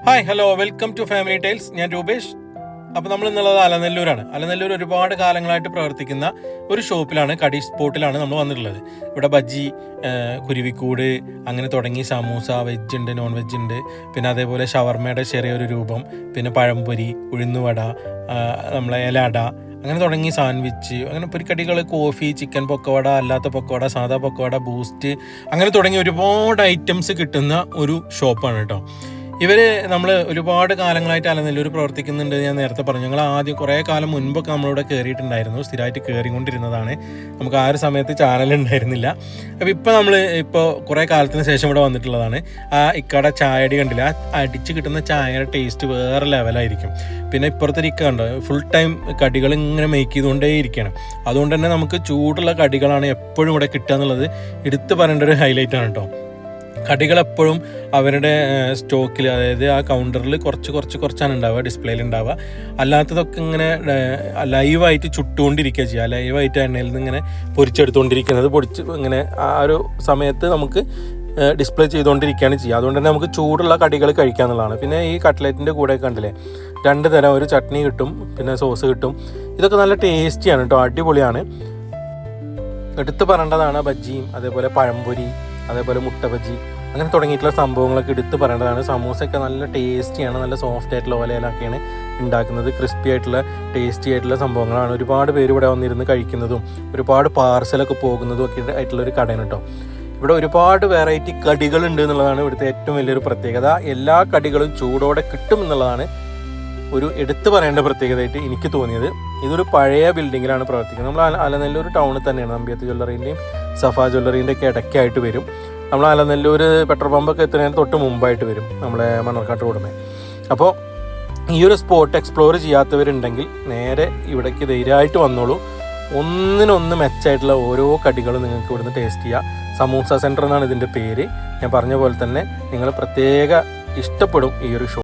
Hi hello welcome to Family Tiles. ഞാൻ രൂപേഷ്. അപ്പോൾ നമ്മൾ ഇന്നുള്ളത് അലനല്ലൂരാണ്. അലനല്ലൂർ ഒരുപാട് കാലങ്ങളായിട്ട് പ്രവർത്തിക്കുന്ന ഒരു ഷോപ്പിലാണ്, കടി സ്പോട്ടിലാണ് നമ്മൾ വന്നിട്ടുള്ളത്. ഇവിടെ ബജ്ജി, കുരുവിക്കൂട് അങ്ങനെ തുടങ്ങി സമൂസ, വെജ് ഉണ്ട്, നോൺ വെജ് ഉണ്ട്, പിന്നെ അതേപോലെ ഷവർമയുടെ ചെറിയൊരു രൂപം, പിന്നെ പഴംപൊരി, ഉഴുന്നുവട, നമ്മളെ ഇലട, അങ്ങനെ തുടങ്ങി സാൻഡ്വിച്ച്, അങ്ങനെ പൊരിക്കടികൾ, കോഫി, ചിക്കൻ പൊക്കവട, അല്ലാത്ത പൊക്കവട, സാധാ പൊക്കവട, ബൂസ്റ്റ്, അങ്ങനെ തുടങ്ങി ഒരുപാട് ഐറ്റംസ് കിട്ടുന്ന ഒരു ഷോപ്പാണ് കേട്ടോ. ഇവർ നമ്മൾ ഒരുപാട് കാലങ്ങളായിട്ട് അലനല്ലൂർ പ്രവർത്തിക്കുന്നുണ്ട്. ഞാൻ നേരത്തെ പറഞ്ഞു, ഞങ്ങൾ ആദ്യം കുറേ കാലം മുൻപൊക്കെ നമ്മളിവിടെ കയറിയിട്ടുണ്ടായിരുന്നു, സ്ഥിരമായിട്ട് കയറിക്കൊണ്ടിരുന്നതാണ്. നമുക്ക് ആ ഒരു സമയത്ത് ചാനൽ ഉണ്ടായിരുന്നില്ല. അപ്പോൾ ഇപ്പോൾ കുറേ കാലത്തിന് ശേഷം ഇവിടെ വന്നിട്ടുള്ളതാണ്. ആ ഇക്കടെ ചായടി കണ്ടില്ല, ആ അടിച്ച് കിട്ടുന്ന ചായയുടെ ടേസ്റ്റ് വേറെ ലെവലായിരിക്കും. പിന്നെ ഇപ്പുറത്തെ ഇക്ക കണ്ടോ, ഫുൾ ടൈം കടികൾ ഇങ്ങനെ മേക്ക് ചെയ്തുകൊണ്ടേ ഇരിക്കണം. അതുകൊണ്ട് തന്നെ നമുക്ക് ചൂടുള്ള കടികളാണ് എപ്പോഴും ഇവിടെ കിട്ടുക എന്നുള്ളത് എടുത്തു പറയേണ്ട ഒരു ഹൈലൈറ്റാണ് കേട്ടോ. കടികളെപ്പോഴും അവരുടെ സ്റ്റോക്കിൽ, അതായത് ആ കൗണ്ടറിൽ കുറച്ചാണ് ഉണ്ടാവുക, ഡിസ്പ്ലേയിൽ ഉണ്ടാവുക. അല്ലാത്തതൊക്കെ ഇങ്ങനെ ലൈവായിട്ട് ചുട്ടുകൊണ്ടിരിക്കുക ചെയ്യുക, ലൈവായിട്ട് എണ്ണയിൽ നിന്ന് ഇങ്ങനെ പൊരിച്ചെടുത്തുകൊണ്ടിരിക്കുന്നത്, ഇങ്ങനെ ആ ഒരു സമയത്ത് നമുക്ക് ഡിസ്പ്ലേ ചെയ്തുകൊണ്ടിരിക്കുകയാണ് ചെയ്യുക. അതുകൊണ്ട് തന്നെ നമുക്ക് ചൂടുള്ള കടികൾ കഴിക്കുക എന്നുള്ളതാണ്. പിന്നെ ഈ കട്ട്ലറ്റിൻ്റെ കൂടെ കണ്ടില്ലേ, 2 തരം, ഒരു ചട്നി കിട്ടും, പിന്നെ സോസ് കിട്ടും. ഇതൊക്കെ നല്ല ടേസ്റ്റിയാണ് കേട്ടോ, അടിപൊളിയാണ്. എടുത്ത് പറയേണ്ടതാണ് ബജ്ജിയും, അതേപോലെ പഴംപൊരി, അതേപോലെ മുട്ട ബജ്ജി, അങ്ങനെ തുടങ്ങിയിട്ടുള്ള സംഭവങ്ങളൊക്കെ എടുത്ത് പറയേണ്ടതാണ്. സമൂസയൊക്കെ നല്ല ടേസ്റ്റിയാണ്, നല്ല സോഫ്റ്റ് ആയിട്ടുള്ള ഓലയിലൊക്കെയാണ് ഉണ്ടാക്കുന്നത്. ക്രിസ്പി ആയിട്ടുള്ള ടേസ്റ്റി ആയിട്ടുള്ള സംഭവങ്ങളാണ്. ഒരുപാട് പേര് ഇവിടെ വന്നിരുന്ന് കഴിക്കുന്നതും ഒരുപാട് പാർസലൊക്കെ പോകുന്നതും ഒക്കെ ആയിട്ടുള്ളൊരു കടയാണ് കേട്ടോ. ഇവിടെ ഒരുപാട് വെറൈറ്റി കടികളുണ്ട് എന്നുള്ളതാണ് ഇവിടുത്തെ ഏറ്റവും വലിയൊരു പ്രത്യേകത. എല്ലാ കടികളും ചൂടോടെ കിട്ടും എന്നുള്ളതാണ് ഒരു എടുത്തു പറയേണ്ട പ്രത്യേകതയായിട്ട് എനിക്ക് തോന്നിയത്. ഇതൊരു പഴയ ബിൽഡിങ്ങിലാണ് പ്രവർത്തിക്കുന്നത്. നമ്മൾ അലനല്ലൂർ ടൗണിൽ തന്നെയാണ്. നമ്പ്യാത്ത് ജ്വല്ലറീൻ്റെയും സഫ ജ്വല്ലറീൻ്റെ ഒക്കെ ഇടയ്ക്കായിട്ട് വരും. നമ്മൾ അലനല്ലൂർ പെട്രോൾ പമ്പൊക്കെ എത്തുന്നതിന് തൊട്ട് മുമ്പായിട്ട് വരും, നമ്മളെ മണ്ണാർക്കാട്ട് റോഡുമേ. അപ്പോൾ ഈ ഒരു സ്പോട്ട് എക്സ്പ്ലോർ ചെയ്യാത്തവരുണ്ടെങ്കിൽ നേരെ ഇവിടേക്ക് ധൈര്യമായിട്ട് വന്നോളൂ. ഒന്നിനൊന്ന് മെച്ചമായിട്ടുള്ള ഓരോ കടികളും നിങ്ങൾക്ക് ഇവിടുന്ന് ടേസ്റ്റ് ചെയ്യാം. സമൂസ സെൻറ്റർ എന്നാണ് ഇതിൻ്റെ പേര്. ഞാൻ പറഞ്ഞ പോലെ തന്നെ നിങ്ങൾ പ്രത്യേക ഇഷ്ടപ്പെടും ഈ ഒരു ഷോ.